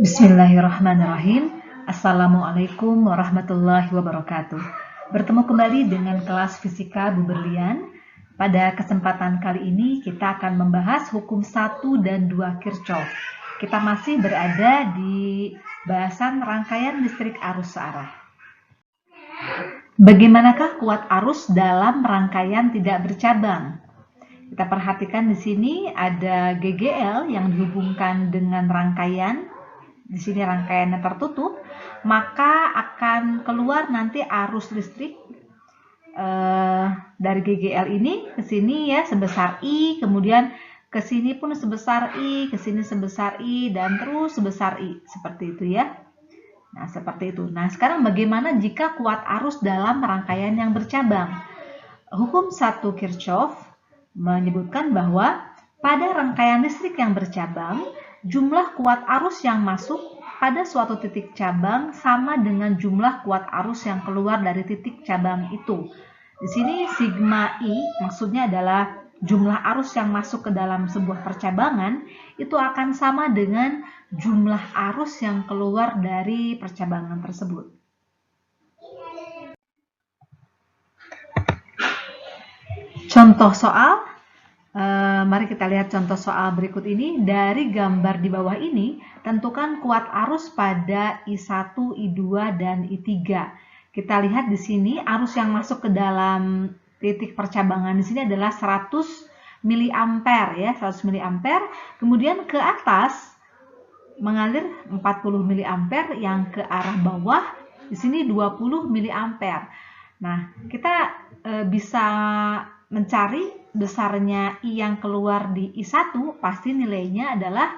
Bismillahirrahmanirrahim. Assalamualaikum warahmatullahi wabarakatuh. Bertemu kembali dengan kelas Fisika Bu Berlian. Pada kesempatan kali ini kita akan membahas hukum 1 dan 2 Kirchhoff. Kita masih berada di bahasan rangkaian listrik arus searah. Bagaimanakah kuat arus dalam rangkaian tidak bercabang? Kita perhatikan di sini ada GGL yang dihubungkan dengan rangkaian. Di sini rangkaiannya tertutup, maka akan keluar nanti arus listrik dari GGL ini ke sini ya sebesar I, kemudian ke sini pun sebesar I, ke sini sebesar I, dan terus sebesar I, seperti itu ya. Nah, seperti itu. Nah, sekarang bagaimana jika kuat arus dalam rangkaian yang bercabang? Hukum 1 Kirchhoff menyebutkan bahwa pada rangkaian listrik yang bercabang, jumlah kuat arus yang masuk pada suatu titik cabang sama dengan jumlah kuat arus yang keluar dari titik cabang itu. Di sini sigma I maksudnya adalah jumlah arus yang masuk ke dalam sebuah percabangan itu akan sama dengan jumlah arus yang keluar dari percabangan tersebut. Contoh soal, mari kita lihat contoh soal berikut ini. Dari gambar di bawah ini, tentukan kuat arus pada I1, I2, dan I3. Kita lihat di sini arus yang masuk ke dalam titik percabangan di sini adalah 100 mA ya, 100 mA. Kemudian ke atas mengalir 40 mA, yang ke arah bawah di sini 20 mA. Nah, kita bisa mencari besarnya I yang keluar di I1, pasti nilainya adalah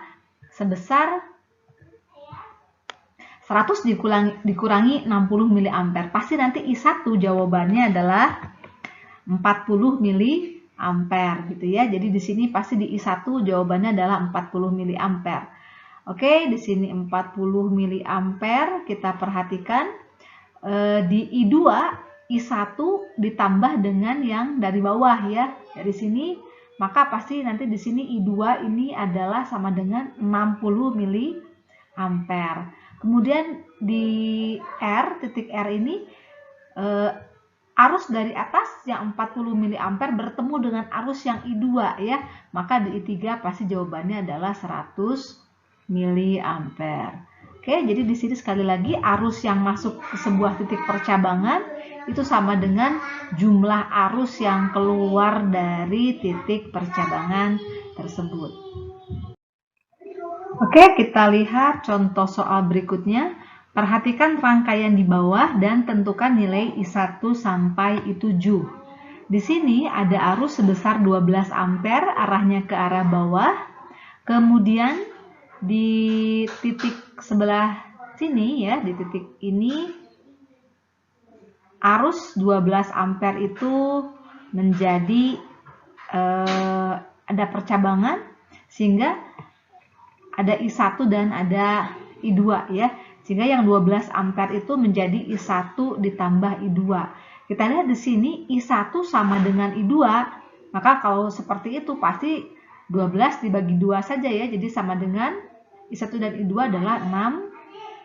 sebesar 100 dikurangi 60 mA. Pasti nanti I1 jawabannya adalah 40 mA gitu ya. Jadi di sini pasti di I1 jawabannya adalah 40 mA. Oke, di sini 40 mA kita perhatikan. Di I2 I1 ditambah dengan yang dari bawah ya, dari sini, maka pasti nanti di sini I2 ini adalah sama dengan 60 mA. Kemudian di R, titik R ini arus dari atas yang 40 mA bertemu dengan arus yang I2 ya, maka di I3 pasti jawabannya adalah 100 mA. Oke, jadi di sini sekali lagi arus yang masuk ke sebuah titik percabangan itu sama dengan jumlah arus yang keluar dari titik percabangan tersebut. Oke, kita lihat contoh soal berikutnya. Perhatikan rangkaian di bawah dan tentukan nilai I1 sampai I7. Di sini ada arus sebesar 12 ampere arahnya ke arah bawah. Kemudian di titik sebelah sini ya, di titik ini arus 12 ampere itu menjadi ada percabangan sehingga ada I1 dan ada I2 ya. Sehingga yang 12 ampere itu menjadi I1 ditambah I2. Kita lihat di sini I1 sama dengan I2. Maka kalau seperti itu pasti 12 dibagi 2 saja ya. Jadi sama dengan I1 dan I2 adalah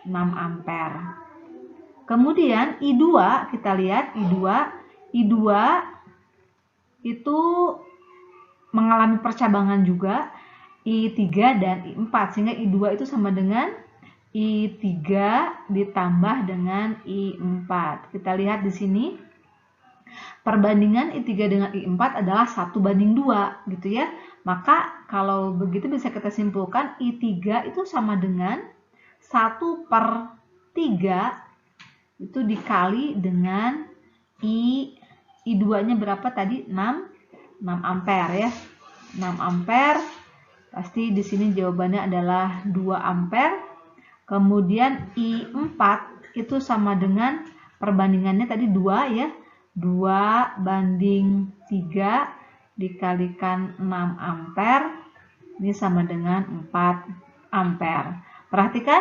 6 ampere. Kemudian I2, kita lihat I2 itu mengalami percabangan juga I3 dan I4, sehingga I2 itu sama dengan I3 ditambah dengan I4. Kita lihat di sini perbandingan I3 dengan I4 adalah 1:2 gitu ya. Maka kalau begitu bisa kita simpulkan I3 itu sama dengan 1/3 itu dikali dengan I2-nya berapa tadi? 6 ampere ya. 6 ampere. Pasti di sini jawabannya adalah 2 ampere. Kemudian I4 itu sama dengan perbandingannya tadi 2 ya. 2:3 dikalikan 6 ampere. Ini sama dengan 4 ampere. Perhatikan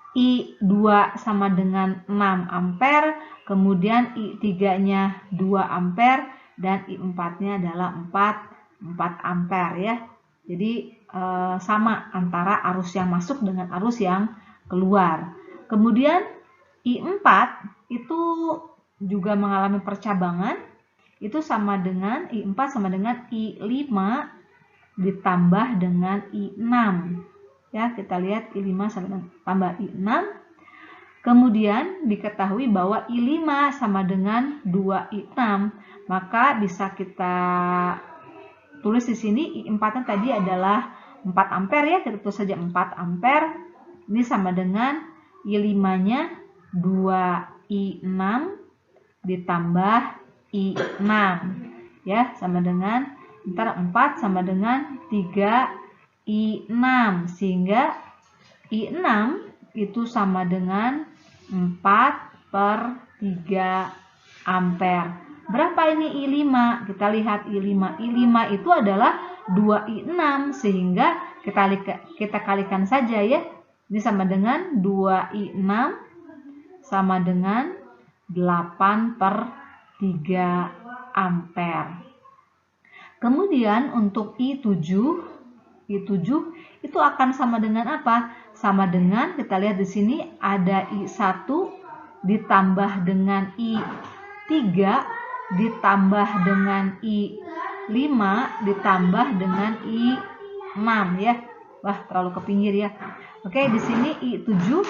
I2 sama dengan 6 ampere, kemudian I3-nya 2 ampere, dan I4-nya adalah 4 ampere ya. Jadi sama antara arus yang masuk dengan arus yang keluar. Kemudian I4 itu juga mengalami percabangan, itu sama dengan I4 sama dengan I5 ditambah dengan I6. Ya, kita lihat I5 sama dengan tambah I6. Kemudian diketahui bahwa I5 sama dengan 2I6, maka bisa kita tulis di sini I4-nya tadi adalah 4 ampere ya, kita tulis saja 4 ampere. Ini sama dengan I5-nya 2I6 ditambah I6 ya, sama dengan 4 sama dengan 3I6, sehingga I6 itu sama dengan 4/3 ampere. Berapa ini I5? Kita lihat I5. I5 itu adalah 2I6, sehingga kita kalikan saja ya. Ini sama dengan 2I6 sama dengan 8/3 ampere. Kemudian untuk I7 itu akan sama dengan apa? Sama dengan, kita lihat di sini ada I1 ditambah dengan I3 ditambah dengan I5 ditambah dengan I6 ya. Wah, terlalu ke pinggir ya. Oke, di sini I7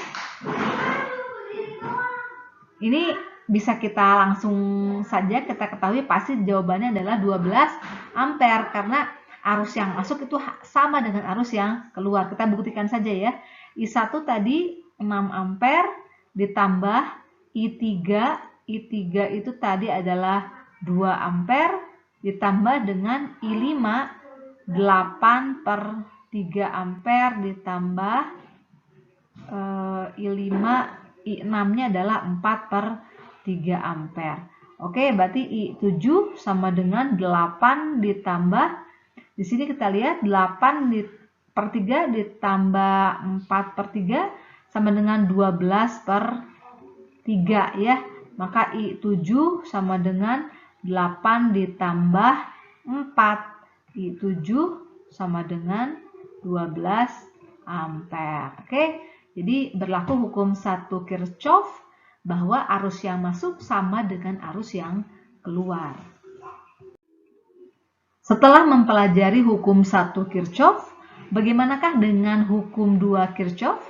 ini bisa kita langsung saja kita ketahui pasti jawabannya adalah 12 ampere karena arus yang masuk itu sama dengan arus yang keluar. Kita buktikan saja ya. I1 tadi 6 ampere ditambah I3 itu tadi adalah 2 ampere ditambah dengan I5 8/3 ampere ditambah I5 I6-nya adalah 4/3 ampere. Oke, berarti I7 sama dengan 8 ditambah, di sini kita lihat 8/3 ditambah 4/3 sama dengan 12/3 ya. Maka I7 sama dengan 8 ditambah 4. I7 sama dengan 12 ampere. Oke, jadi berlaku hukum 1 Kirchhoff bahwa arus yang masuk sama dengan arus yang keluar. Setelah mempelajari hukum 1 Kirchhoff, bagaimanakah dengan hukum 2 Kirchhoff?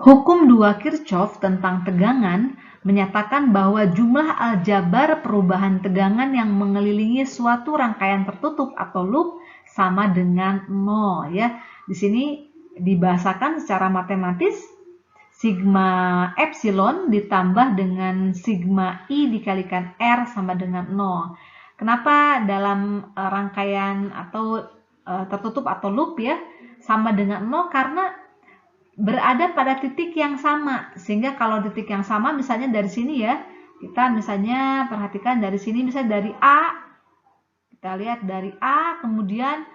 Hukum 2 Kirchhoff tentang tegangan menyatakan bahwa jumlah aljabar perubahan tegangan yang mengelilingi suatu rangkaian tertutup atau loop sama dengan 0 ya. Di sini dibahasakan secara matematis, sigma epsilon ditambah dengan sigma I dikalikan R sama dengan 0. Kenapa dalam rangkaian atau tertutup atau loop ya sama dengan 0? Karena berada pada titik yang sama, sehingga kalau titik yang sama misalnya dari sini ya, kita misalnya perhatikan dari sini misalnya dari A, kita lihat dari A kemudian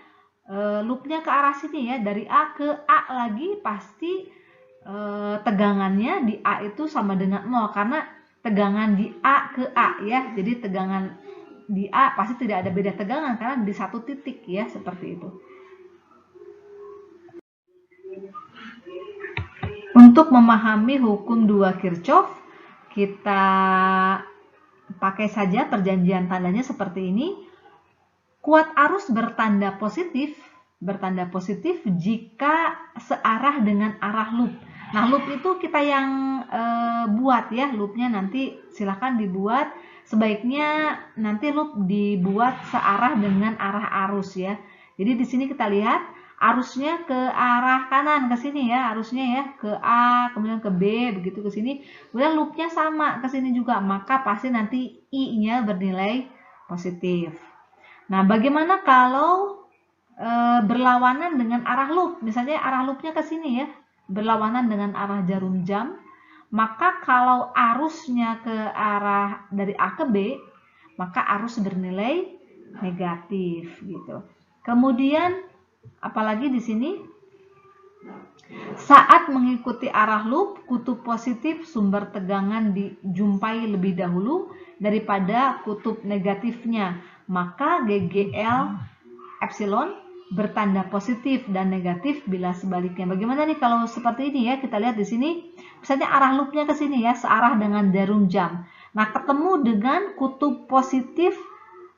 loopnya ke arah sini ya, dari A ke A lagi pasti tegangannya di A itu sama dengan 0 karena tegangan di A ke A ya, jadi tegangan di A pasti tidak ada beda tegangan karena di satu titik ya, seperti itu. Untuk memahami hukum 2 Kirchhoff, kita pakai saja perjanjian tandanya seperti ini. Kuat arus bertanda positif jika searah dengan arah loop. Nah, loop itu kita yang buat ya, loopnya nanti silahkan dibuat. Sebaiknya nanti loop dibuat searah dengan arah arus ya. Jadi di sini kita lihat arusnya ke arah kanan ke sini ya, arusnya ya ke A kemudian ke B begitu ke sini, kemudian loopnya sama ke sini juga, maka pasti nanti I-nya bernilai positif. Nah, bagaimana kalau berlawanan dengan arah loop? Misalnya arah loopnya ke sini ya, berlawanan dengan arah jarum jam, maka kalau arusnya ke arah dari A ke B, maka arus bernilai negatif gitu. Kemudian apalagi di sini, saat mengikuti arah loop, kutub positif sumber tegangan dijumpai lebih dahulu daripada kutub negatifnya. maka GGL epsilon bertanda positif dan negatif bila sebaliknya. Bagaimana nih kalau seperti ini ya? Kita lihat di sini, misalnya arah loopnya ke sini ya, searah dengan jarum jam. Nah, ketemu dengan kutub positif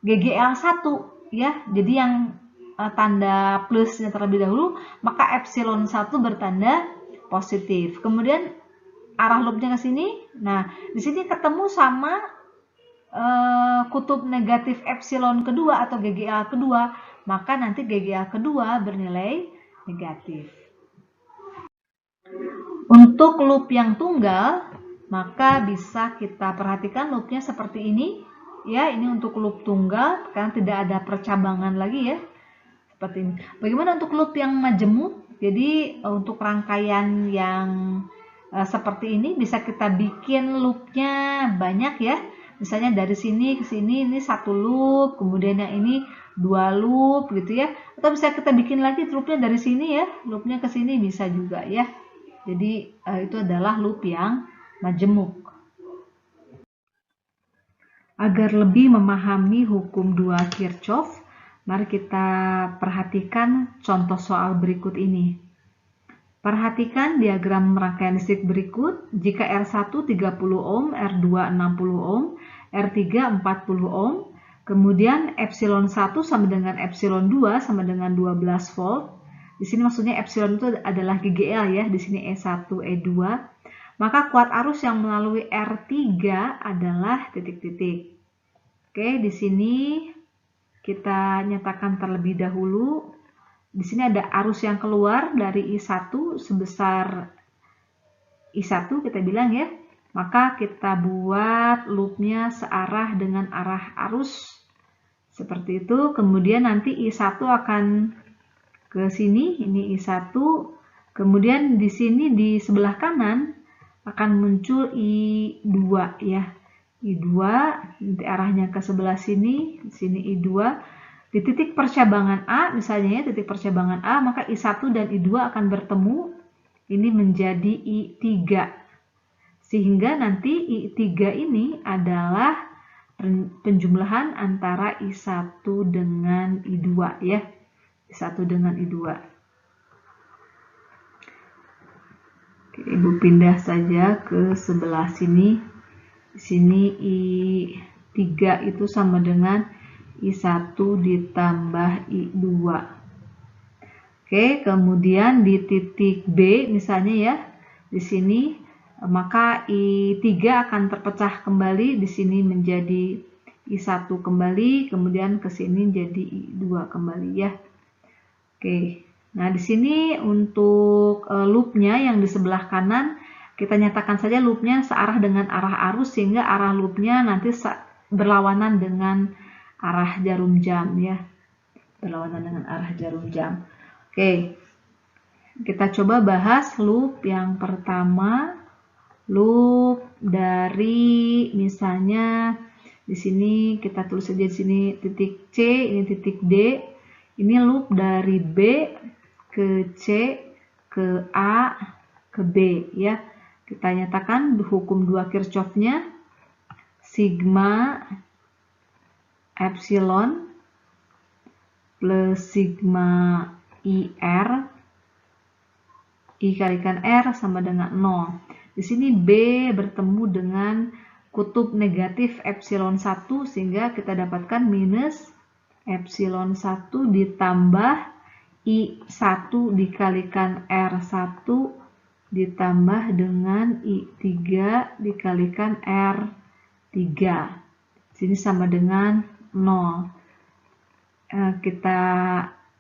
GGL1 ya. Jadi yang tanda plusnya terlebih dahulu, maka epsilon 1 bertanda positif. Kemudian arah loopnya ke sini. Nah, di sini ketemu sama kutub negatif epsilon kedua atau GGL kedua, maka nanti GGL kedua bernilai negatif. Untuk loop yang tunggal, maka bisa kita perhatikan loopnya seperti ini. Ya, ini untuk loop tunggal, karena tidak ada percabangan lagi ya. Seperti ini. Bagaimana untuk loop yang majemuk? Jadi untuk rangkaian yang seperti ini bisa kita bikin loopnya banyak ya. Misalnya dari sini ke sini ini satu loop, kemudian yang ini dua loop gitu ya. Atau bisa kita bikin lagi loopnya dari sini ya, loopnya ke sini bisa juga ya. Jadi itu adalah loop yang majemuk. Agar lebih memahami hukum 2 Kirchhoff, mari kita perhatikan contoh soal berikut ini. Perhatikan diagram rangkaian listrik berikut. Jika R1 30 ohm, R2 60 ohm, R3 40 ohm, kemudian epsilon 1 sama dengan epsilon 2 sama dengan 12 volt. Di sini maksudnya epsilon itu adalah GGL ya, di sini E1, E2. Maka kuat arus yang melalui R3 adalah titik-titik. Oke, di sini kita nyatakan terlebih dahulu. Di sini ada arus yang keluar dari I1 sebesar I1 kita bilang ya. Maka kita buat loopnya searah dengan arah arus. Seperti itu. Kemudian nanti I1 akan ke sini. Ini I1. Kemudian di sini di sebelah kanan akan muncul I2 ya. I2 nanti arahnya ke sebelah sini. Di sini I2. Di titik percabangan A, misalnya ya, titik percabangan A, maka I1 dan I2 akan bertemu, ini menjadi I3. Sehingga nanti I3 ini adalah penjumlahan antara I1 dengan I2 ya. I1 dengan I2. Oke, Ibu pindah saja ke sebelah sini. Di sini I3 itu sama dengan I1 ditambah I2. Oke, kemudian di titik B misalnya ya, di sini maka I3 akan terpecah kembali, di sini menjadi I1 kembali, kemudian ke sini jadi I2 kembali ya. Oke, nah di sini untuk loopnya yang di sebelah kanan, kita nyatakan saja loopnya searah dengan arah arus, sehingga arah loopnya nanti berlawanan dengan arah jarum jam ya, berlawanan dengan arah jarum jam. Oke, kita coba bahas loop yang pertama, loop dari misalnya di sini kita tulis saja di sini titik C, ini titik D, ini loop dari B ke C ke A ke B ya. Kita nyatakan hukum 2 Kirchhoff-nya, sigma epsilon plus sigma IR, I kalikan R sama dengan 0. Di sini B bertemu dengan kutub negatif epsilon 1, sehingga kita dapatkan minus epsilon 1 ditambah I1 dikalikan R1 ditambah dengan I3 dikalikan R3. Sini sama dengan 0. Kita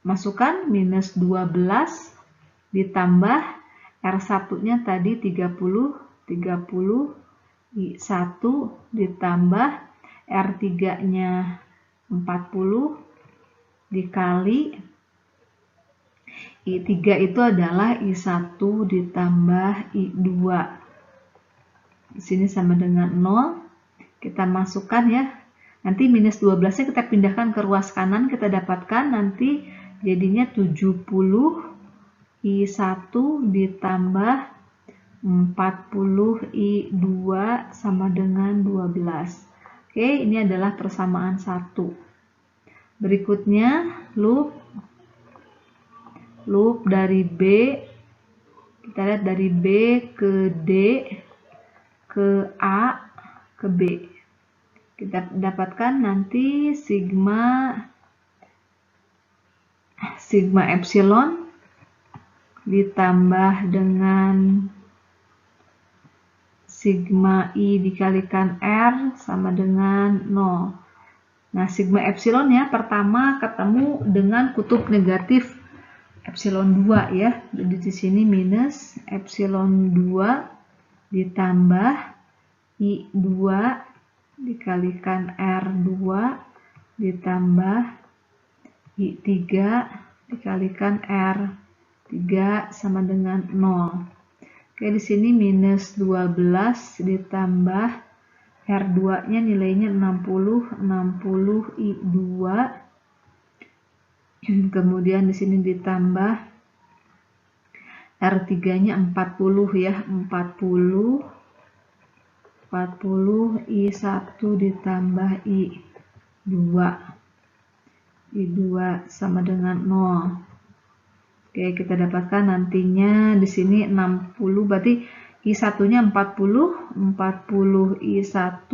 masukkan minus 12 ditambah R1-nya tadi 30 I1 ditambah R3-nya 40 dikali I3 itu adalah I1 ditambah I2. Di sini sama dengan 0. Kita masukkan ya. Nanti minus 12-nya kita pindahkan ke ruas kanan, kita dapatkan nanti jadinya 70 I1 ditambah 40 I2 sama dengan 12. Oke, ini adalah persamaan 1. Berikutnya loop dari B, kita lihat dari B ke D, ke A, ke B. Kita dapatkan nanti sigma epsilon ditambah dengan sigma I dikalikan R sama dengan 0. Nah, sigma epsilon ya, pertama ketemu dengan kutub negatif epsilon 2 ya. Jadi di sini minus epsilon 2 ditambah I2 dikalikan R2 ditambah I3 dikalikan R3 sama dengan 0. Oke, di sini minus 12 ditambah R2-nya nilainya 60 I2. Kemudian di sini ditambah R3-nya 40 ya, 40 I1 ditambah I2. I2 sama dengan 0. Oke, kita dapatkan nantinya di sini 60, berarti I1-nya 40 I1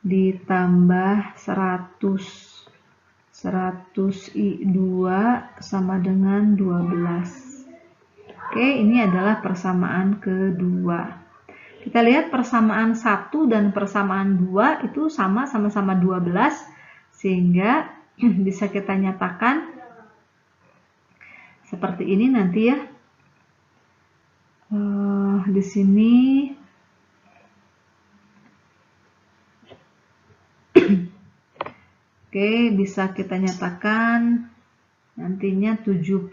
ditambah 100 I2 sama dengan 12. Oke, ini adalah persamaan kedua. Kita lihat persamaan 1 dan persamaan 2 itu sama-sama 12, sehingga bisa kita nyatakan seperti ini nanti ya. Di sini oke, bisa kita nyatakan nantinya 70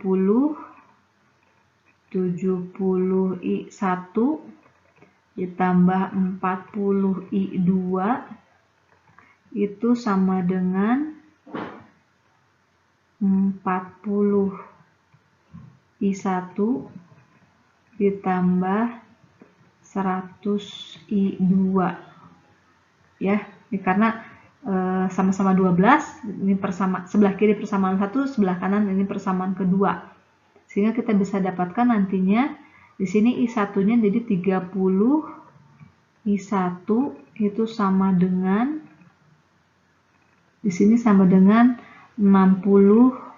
I1 ditambah 40 I2 itu sama dengan 40 I1 ditambah 100 I2 ya. Ini karena sama-sama 12, ini sebelah kiri persamaan 1, sebelah kanan ini persamaan kedua. Sehingga kita bisa dapatkan nantinya di sini I1-nya jadi 30 I1 itu sama dengan di sini sama dengan 60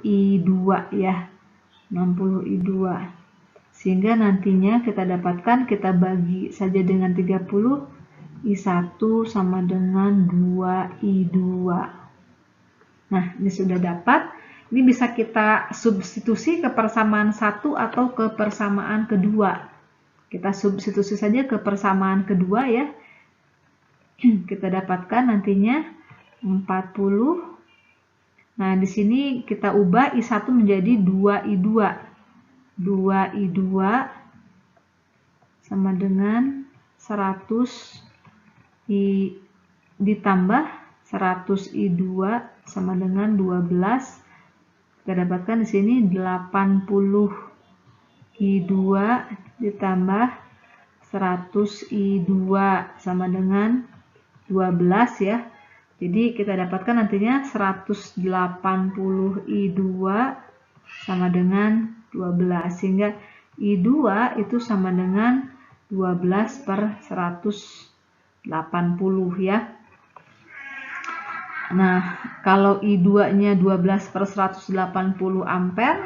I2 ya, 60 I2, sehingga nantinya kita dapatkan, kita bagi saja dengan 30 I1 sama dengan 2 I2. Nah, ini sudah dapat. Ini bisa kita substitusi ke persamaan 1 atau ke persamaan kedua. Kita substitusi saja ke persamaan kedua ya. Kita dapatkan nantinya 40. Nah, di sini kita ubah I1 menjadi 2I2. 2I2 sama dengan 100 ditambah 100 I2 sama dengan 12. Kita dapatkan di sini 80 I2 ditambah 100 I2 sama dengan 12 ya. Jadi kita dapatkan nantinya 180 I2 sama dengan 12, sehingga I2 itu sama dengan 12/180 ya. Nah, kalau I2-nya 12/180 ampere.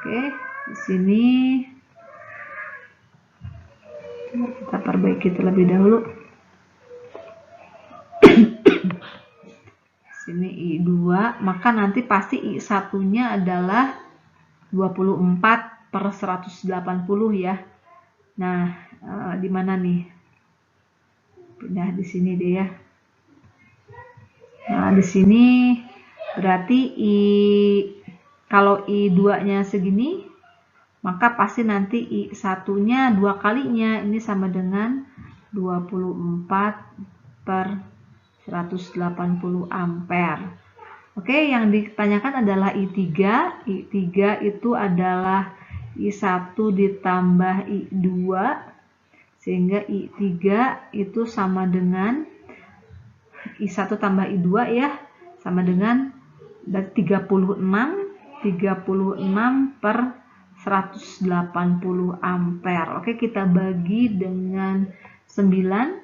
Oke, di sini kita perbaiki terlebih dahulu. Sini I2, maka nanti pasti I1-nya adalah 24/180 ya. Nah, di mana nih? Pindah di sini deh ya. Nah, di sini berarti kalau I2-nya segini, maka pasti nanti I1-nya 2 kalinya, ini sama dengan 24/180 ampere. Oke, yang ditanyakan adalah I3. I3 itu adalah I1 ditambah I2, sehingga I3 itu sama dengan I1 tambah I2 ya, sama dengan 36 per 180 ampere. Oke, kita bagi dengan 9.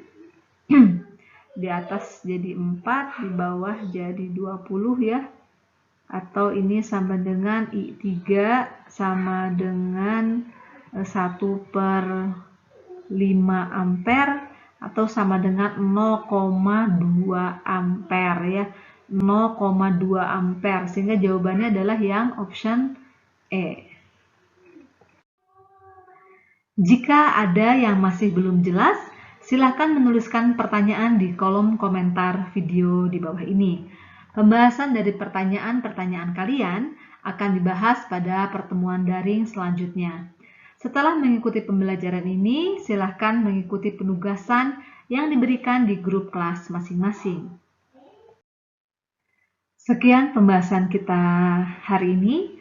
Di atas jadi 4, di bawah jadi 20 ya. Atau ini sama dengan I3 sama dengan 1 per 5 ampere atau sama dengan 0,2 ampere ya. 0,2 ampere, sehingga jawabannya adalah yang option E. Jika ada yang masih belum jelas, silakan menuliskan pertanyaan di kolom komentar video di bawah ini. Pembahasan dari pertanyaan-pertanyaan kalian akan dibahas pada pertemuan daring selanjutnya. Setelah mengikuti pembelajaran ini, silakan mengikuti penugasan yang diberikan di grup kelas masing-masing. Sekian pembahasan kita hari ini.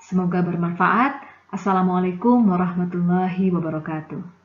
Semoga bermanfaat. Assalamualaikum warahmatullahi wabarakatuh.